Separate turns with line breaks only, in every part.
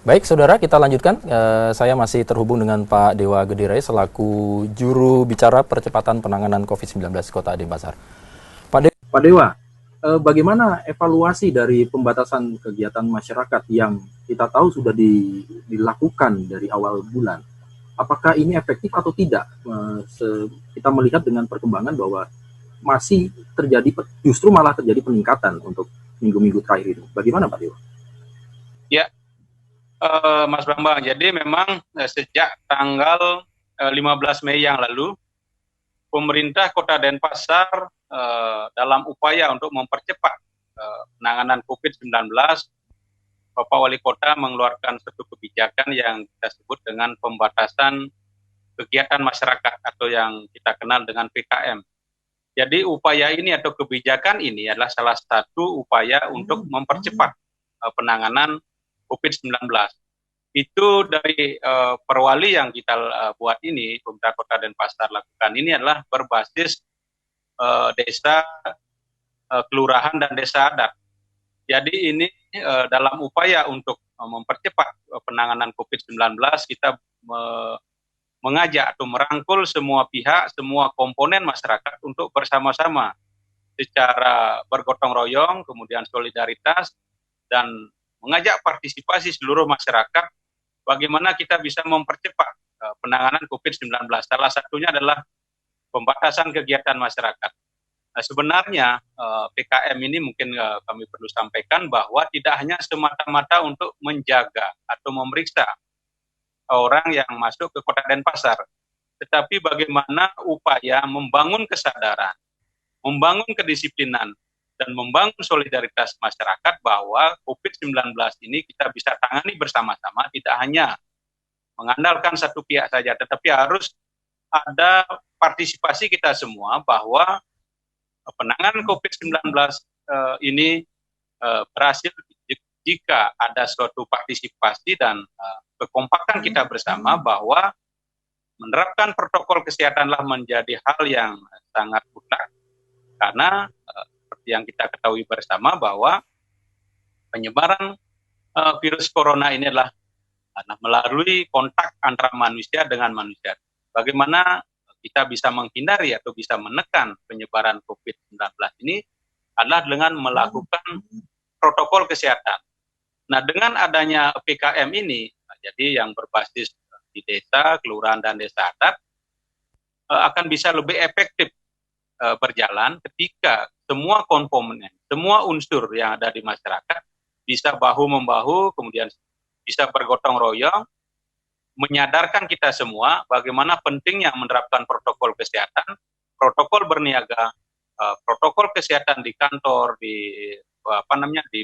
Baik, saudara, kita lanjutkan. Saya masih terhubung dengan Pak Dewa Gedirai selaku juru bicara percepatan penanganan COVID-19 Kota Denpasar.
Pak Dewa, bagaimana evaluasi dari pembatasan kegiatan masyarakat yang kita tahu sudah dilakukan dari awal bulan? Apakah ini efektif atau tidak? Kita melihat dengan perkembangan bahwa masih terjadi, justru malah terjadi peningkatan untuk minggu-minggu terakhir ini. Bagaimana Pak Dewa?
Ya, Mas Bambang, jadi memang sejak tanggal 15 Mei yang lalu, pemerintah Kota Denpasar dalam upaya untuk mempercepat penanganan COVID-19, Bapak Wali Kota mengeluarkan satu kebijakan yang kita sebut dengan pembatasan kegiatan masyarakat atau yang kita kenal dengan PKM. Jadi upaya ini atau kebijakan ini adalah salah satu upaya untuk mempercepat penanganan COVID-19. Itu dari perwali yang kita buat ini, pemerintah Kota Denpasar lakukan ini adalah berbasis desa, kelurahan, dan desa adat. Jadi ini dalam upaya untuk mempercepat penanganan COVID-19, kita mengajak atau merangkul semua pihak, semua komponen masyarakat untuk bersama-sama secara bergotong royong, kemudian solidaritas, dan mengajak partisipasi seluruh masyarakat bagaimana kita bisa mempercepat penanganan COVID-19. Salah satunya adalah pembatasan kegiatan masyarakat. Nah, sebenarnya PKM ini mungkin kami perlu sampaikan bahwa tidak hanya semata-mata untuk menjaga atau memeriksa orang yang masuk ke Kota Denpasar, tetapi bagaimana upaya membangun kesadaran, membangun kedisiplinan, dan membangun solidaritas masyarakat bahwa COVID-19 ini kita bisa tangani bersama-sama, tidak hanya mengandalkan satu pihak saja, tetapi harus ada partisipasi kita semua bahwa penanganan COVID-19 ini berhasil jika ada suatu partisipasi dan kekompakan kita bersama bahwa menerapkan protokol kesehatanlah menjadi hal yang sangat mutlak. Karena seperti yang kita ketahui bersama bahwa penyebaran virus corona ini adalah melalui kontak antara manusia dengan manusia. Bagaimana kita bisa menghindari atau bisa menekan penyebaran COVID-19 ini adalah dengan melakukan protokol kesehatan. Nah, dengan adanya PKM ini, jadi yang berbasis di desa, kelurahan, dan desa adat, akan bisa lebih efektif berjalan ketika semua komponen, semua unsur yang ada di masyarakat bisa bahu-membahu, kemudian bisa bergotong royong, menyadarkan kita semua bagaimana pentingnya menerapkan protokol kesehatan, protokol berniaga, protokol kesehatan di kantor, di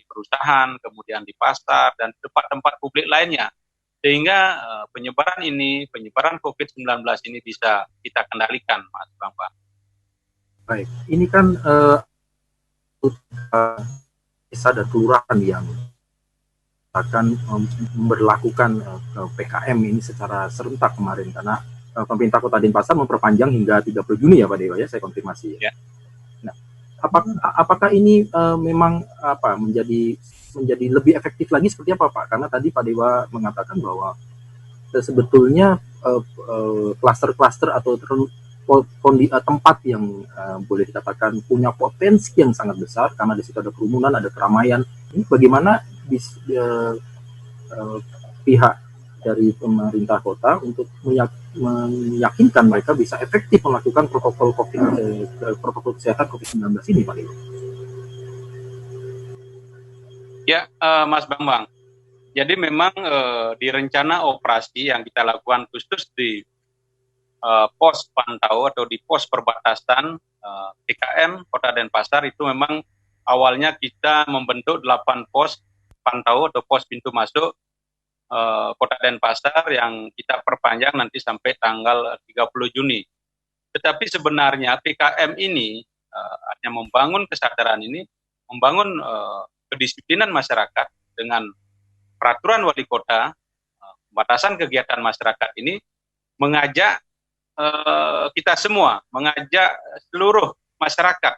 perusahaan, kemudian di pasar, dan tempat-tempat publik lainnya. Sehingga penyebaran COVID-19 ini bisa kita kendalikan, Mas Bambang.
Baik, ini kan desa dan kelurahan yang akan memberlakukan PKM ini secara serentak kemarin, karena pemerintah Kota Denpasar memperpanjang hingga 30 Juni ya Pak Dewa, ya, saya konfirmasi.
Ya.
Nah, apakah ini memang menjadi lebih efektif lagi seperti apa Pak? Karena tadi Pak Dewa mengatakan bahwa sebetulnya klaster-klaster atau tempat yang boleh dikatakan punya potensi yang sangat besar karena di situ ada kerumunan, ada keramaian. Ini bagaimana pihak dari pemerintah kota untuk meyakinkan mereka bisa efektif melakukan protokol kesehatan COVID-19 ini, Pak Dewa?
Ya, Mas Bambang. Jadi memang di rencana operasi yang kita lakukan khusus di pos pantau atau di pos perbatasan PKM Kota Denpasar itu memang awalnya kita membentuk 8 pos pantau atau pos pintu masuk Kota Denpasar yang kita perpanjang nanti sampai tanggal 30 Juni. Tetapi sebenarnya PKM ini hanya membangun kesadaran ini, membangun kedisiplinan masyarakat dengan peraturan wali kota, pembatasan kegiatan masyarakat ini mengajak kita semua, mengajak seluruh masyarakat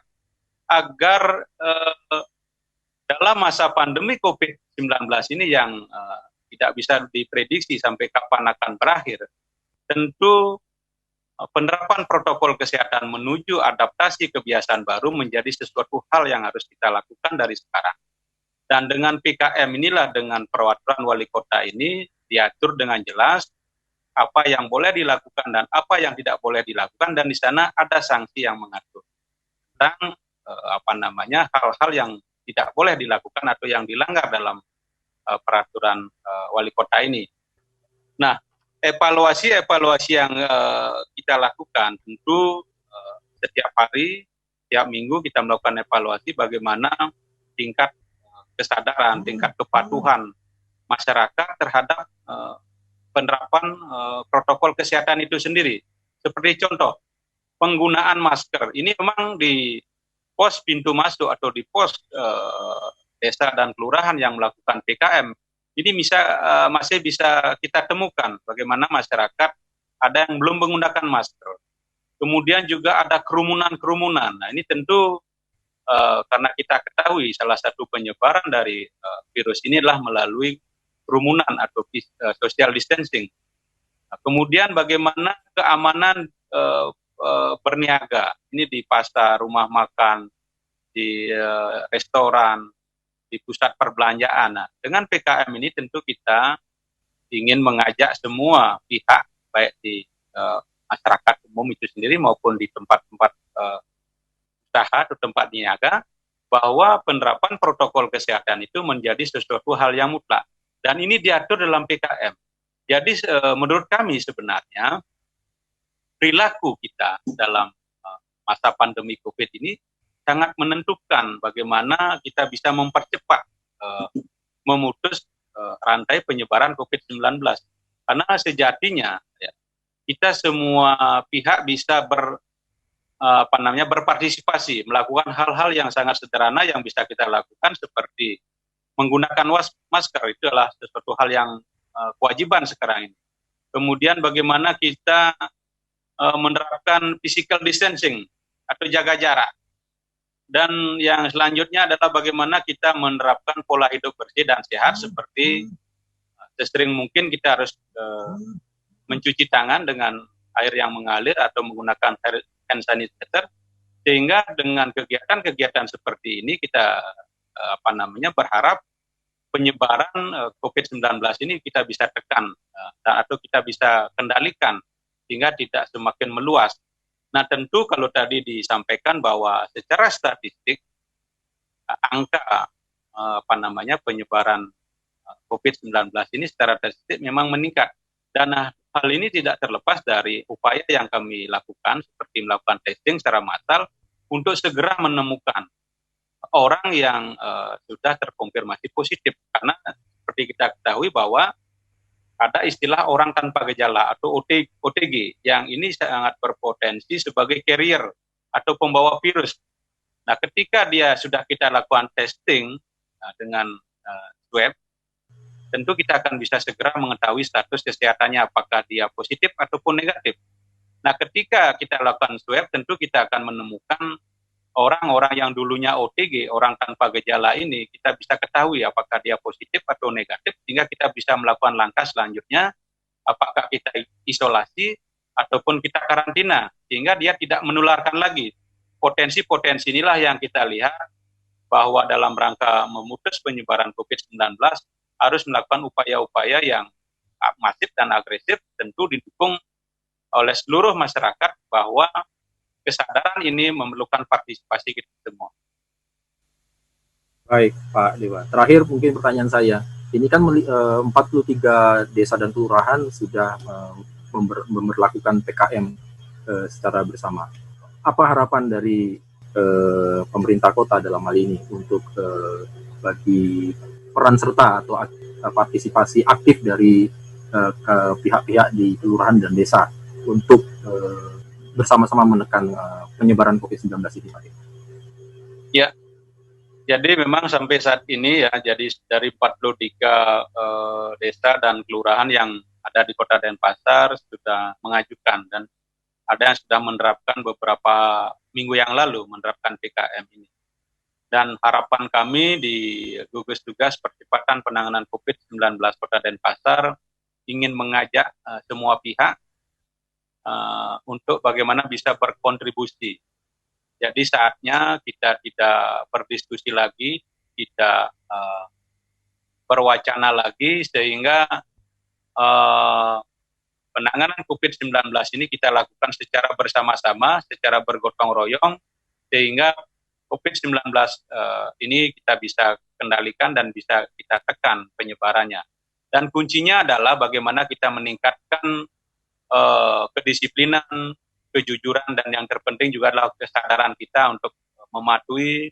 agar dalam masa pandemi COVID-19 ini yang tidak bisa diprediksi sampai kapan akan berakhir, tentu penerapan protokol kesehatan menuju adaptasi kebiasaan baru menjadi sesuatu hal yang harus kita lakukan dari sekarang. Dan dengan PKM inilah, dengan peraturan wali kota ini diatur dengan jelas apa yang boleh dilakukan dan apa yang tidak boleh dilakukan, dan di sana ada sanksi yang mengatur tentang hal-hal yang tidak boleh dilakukan atau yang dilanggar dalam peraturan wali kota ini. Nah, evaluasi yang kita lakukan tentu setiap hari, setiap minggu kita melakukan evaluasi bagaimana tingkat kesadaran, tingkat kepatuhan masyarakat terhadap penerapan protokol kesehatan itu sendiri. Seperti contoh, penggunaan masker. Ini memang di pos pintu masuk atau di pos desa dan kelurahan yang melakukan PKM, ini masih bisa kita temukan bagaimana masyarakat ada yang belum menggunakan masker. Kemudian juga ada kerumunan-kerumunan. Nah, ini tentu karena kita ketahui salah satu penyebaran dari virus ini adalah melalui kerumunan atau social distancing. Nah, kemudian bagaimana keamanan berniaga. Ini di pasar, rumah makan, di restoran, di pusat perbelanjaan. Nah, dengan PKM ini tentu kita ingin mengajak semua pihak, baik di masyarakat umum itu sendiri maupun di tempat-tempat usaha atau tempat niaga, bahwa penerapan protokol kesehatan itu menjadi sesuatu hal yang mutlak. Dan ini diatur dalam PKM. Jadi menurut kami sebenarnya perilaku kita dalam masa pandemi COVID ini sangat menentukan bagaimana kita bisa mempercepat memutus rantai penyebaran COVID-19. Karena sejatinya ya, kita semua pihak bisa berpartisipasi, melakukan hal-hal yang sangat sederhana yang bisa kita lakukan, seperti menggunakan masker. Itu adalah sesuatu hal yang kewajiban sekarang ini. Kemudian bagaimana kita menerapkan physical distancing atau jaga jarak. Dan yang selanjutnya adalah bagaimana kita menerapkan pola hidup bersih dan sehat, seperti sesering mungkin kita harus mencuci tangan dengan air yang mengalir atau menggunakan hand sanitizer, sehingga dengan kegiatan-kegiatan seperti ini kita berharap penyebaran COVID-19 ini kita bisa tekan atau kita bisa kendalikan sehingga tidak semakin meluas. Nah, tentu kalau tadi disampaikan bahwa secara statistik angka penyebaran COVID-19 ini secara statistik memang meningkat. Dan hal ini tidak terlepas dari upaya yang kami lakukan, seperti melakukan testing secara massal untuk segera menemukan orang yang sudah terkonfirmasi positif. Karena seperti kita ketahui bahwa ada istilah orang tanpa gejala atau OTG, yang ini sangat berpotensi sebagai carrier atau pembawa virus. Nah, ketika dia sudah kita lakukan testing dengan swab, tentu kita akan bisa segera mengetahui status kesehatannya, apakah dia positif ataupun negatif. Nah, ketika kita lakukan swab, tentu kita akan menemukan orang-orang yang dulunya OTG, orang tanpa gejala ini, kita bisa ketahui apakah dia positif atau negatif, sehingga kita bisa melakukan langkah selanjutnya, apakah kita isolasi ataupun kita karantina, sehingga dia tidak menularkan lagi. Potensi-potensi inilah yang kita lihat bahwa dalam rangka memutus penyebaran COVID-19 harus melakukan upaya-upaya yang masif dan agresif, tentu didukung oleh seluruh masyarakat, bahwa kesadaran ini memerlukan partisipasi kita semua.
Baik, Pak Dewa. Terakhir mungkin pertanyaan saya. Ini kan 43 desa dan kelurahan sudah memberlakukan PKM secara bersama. Apa harapan dari pemerintah kota dalam hal ini untuk bagi peran serta atau partisipasi aktif dari pihak-pihak di kelurahan dan desa untuk bersama-sama menekan penyebaran COVID-19 ini, Pak?
Ya, jadi memang sampai saat ini ya, jadi dari 43 desa dan kelurahan yang ada di Kota Denpasar sudah mengajukan, dan ada yang sudah menerapkan beberapa minggu yang lalu menerapkan PKM ini. Dan harapan kami di gugus tugas percepatan penanganan COVID-19 Kota Denpasar ingin mengajak semua pihak untuk bagaimana bisa berkontribusi. Jadi saatnya kita tidak berdiskusi lagi, kita berwacana lagi, sehingga penanganan COVID-19 ini kita lakukan secara bersama-sama, secara bergotong royong, sehingga COVID-19 ini kita bisa kendalikan dan bisa kita tekan penyebarannya. Dan kuncinya adalah bagaimana kita meningkatkan kedisiplinan, kejujuran, dan yang terpenting juga adalah kesadaran kita untuk mematuhi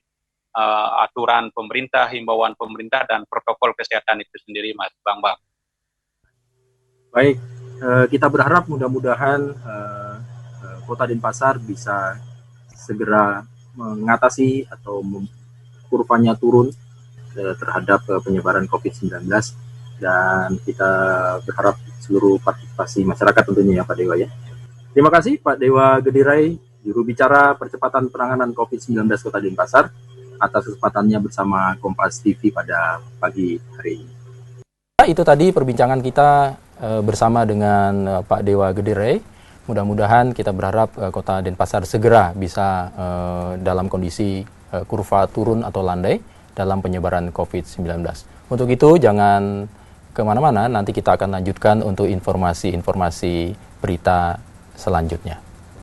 aturan pemerintah, himbauan pemerintah, dan protokol kesehatan itu sendiri, Mas Bambang.
Baik, kita berharap mudah-mudahan Kota Denpasar bisa segera mengatasi atau kurvanya turun terhadap penyebaran COVID-19, dan kita berharap seluruh partisipasi masyarakat tentunya ya Pak Dewa ya. Terima kasih Pak Dewa Gedirai, juru bicara percepatan penanganan COVID-19 Kota Denpasar, atas kesempatannya bersama Kompas TV pada pagi hari ini.
Itu tadi perbincangan kita bersama dengan Pak Dewa Gedirai. Mudah-mudahan kita berharap Kota Denpasar segera bisa dalam kondisi kurva turun atau landai dalam penyebaran COVID-19. Untuk itu jangan kemana-mana, nanti kita akan lanjutkan untuk informasi-informasi berita selanjutnya.